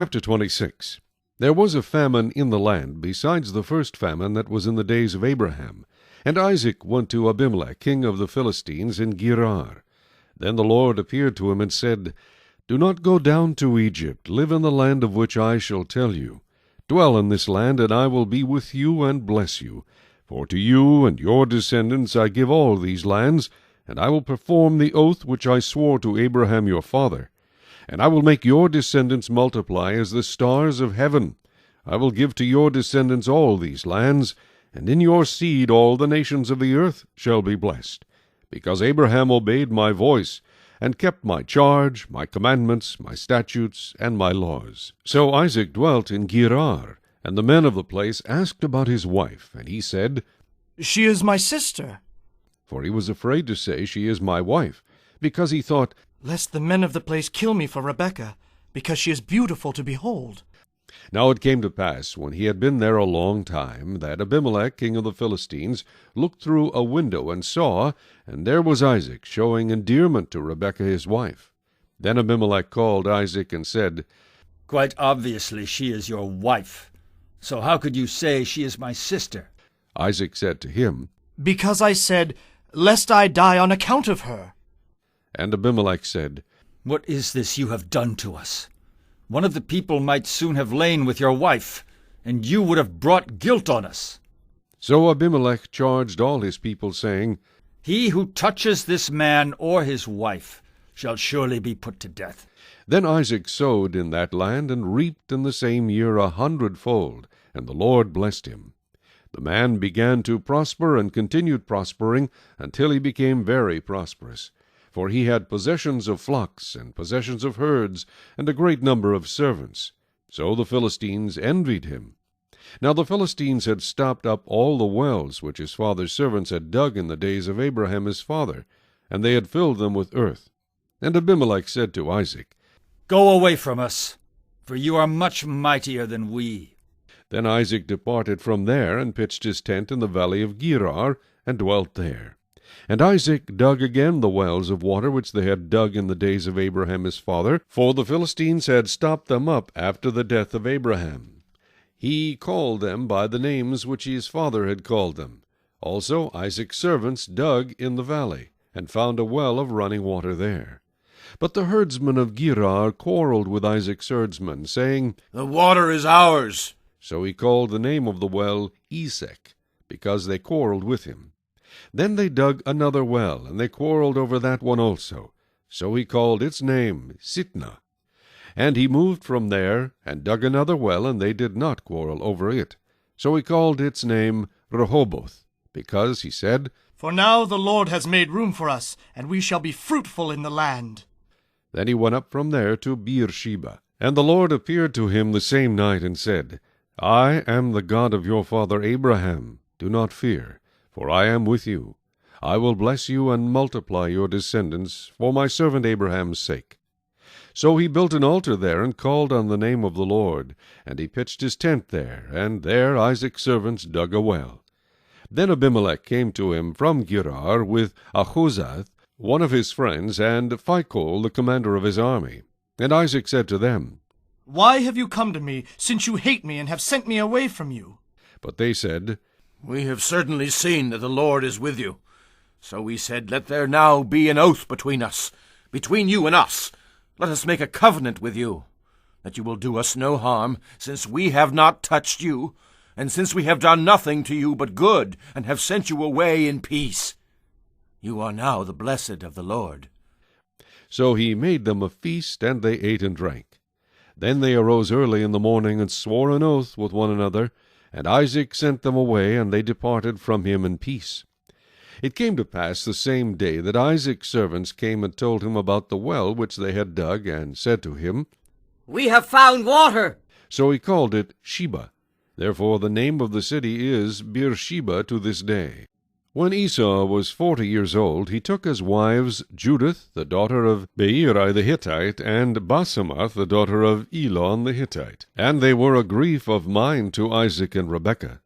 Chapter 26. There was a famine in the land, besides the first famine that was in the days of Abraham. And Isaac went to Abimelech, king of the Philistines, in Gerar. Then the Lord appeared to him and said, Do not go down to Egypt. Live in the land of which I shall tell you. Dwell in this land, and I will be with you and bless you. For to you and your descendants I give all these lands, and I will perform the oath which I swore to Abraham your father. And I will make your descendants multiply as the stars of heaven. I will give to your descendants all these lands, and in your seed all the nations of the earth shall be blessed, because Abraham obeyed my voice, and kept my charge, my commandments, my statutes, and my laws. So Isaac dwelt in Gerar, and the men of the place asked about his wife, and he said, She is my sister. For he was afraid to say, She is my wife, because he thought, Lest the men of the place kill me for Rebekah, because she is beautiful to behold. Now it came to pass, when he had been there a long time, that Abimelech, king of the Philistines, looked through a window and saw, and there was Isaac, showing endearment to Rebekah his wife. Then Abimelech called Isaac and said, Quite obviously she is your wife. So how could you say she is my sister? Isaac said to him, Because I said, Lest I die on account of her. And Abimelech said, What is this you have done to us? One of the people might soon have lain with your wife, and you would have brought guilt on us. So Abimelech charged all his people, saying, He who touches this man or his wife shall surely be put to death. Then Isaac sowed in that land, and reaped in the same year 100-fold, and the Lord blessed him. The man began to prosper, and continued prospering, until he became very prosperous. For he had possessions of flocks, and possessions of herds, and a great number of servants. So the Philistines envied him. Now the Philistines had stopped up all the wells which his father's servants had dug in the days of Abraham his father, and they had filled them with earth. And Abimelech said to Isaac, Go away from us, for you are much mightier than we. Then Isaac departed from there, and pitched his tent in the valley of Gerar, and dwelt there. And Isaac dug again the wells of water which they had dug in the days of Abraham his father, for the Philistines had stopped them up after the death of Abraham. He called them by the names which his father had called them. Also Isaac's servants dug in the valley, and found a well of running water there. But the herdsmen of Gerar quarreled with Isaac's herdsmen, saying, The water is ours. So he called the name of the well Esek, because they quarreled with him. Then they dug another well, and they quarreled over that one also. So he called its name Sitnah. And he moved from there, and dug another well, and they did not quarrel over it. So he called its name Rehoboth, because, he said, For now the Lord has made room for us, and we shall be fruitful in the land. Then he went up from there to Beersheba. And the Lord appeared to him the same night, and said, I am the God of your father Abraham. Do not fear, for I am with you. I will bless you and multiply your descendants for my servant Abraham's sake. So he built an altar there, and called on the name of the Lord. And he pitched his tent there, and there Isaac's servants dug a well. Then Abimelech came to him from Gerar with Ahuzath, one of his friends, and Phicol, the commander of his army. And Isaac said to them, Why have you come to me, since you hate me and have sent me away from you? But they said, We have certainly seen that the Lord is with you. So we said, Let there now be an oath between us, between you and us. Let us make a covenant with you, that you will do us no harm, since we have not touched you, and since we have done nothing to you but good, and have sent you away in peace. You are now the blessed of the Lord. So he made them a feast, and they ate and drank. Then they arose early in the morning, and swore an oath with one another, and Isaac sent them away, and they departed from him in peace. It came to pass the same day that Isaac's servants came and told him about the well which they had dug, and said to him, We have found water. So he called it Sheba. Therefore the name of the city is Beersheba to this day. When Esau was 40 years old, he took as wives Judith, the daughter of Beeri the Hittite, and Basemath, the daughter of Elon the Hittite. And they were a grief of mind to Isaac and Rebekah.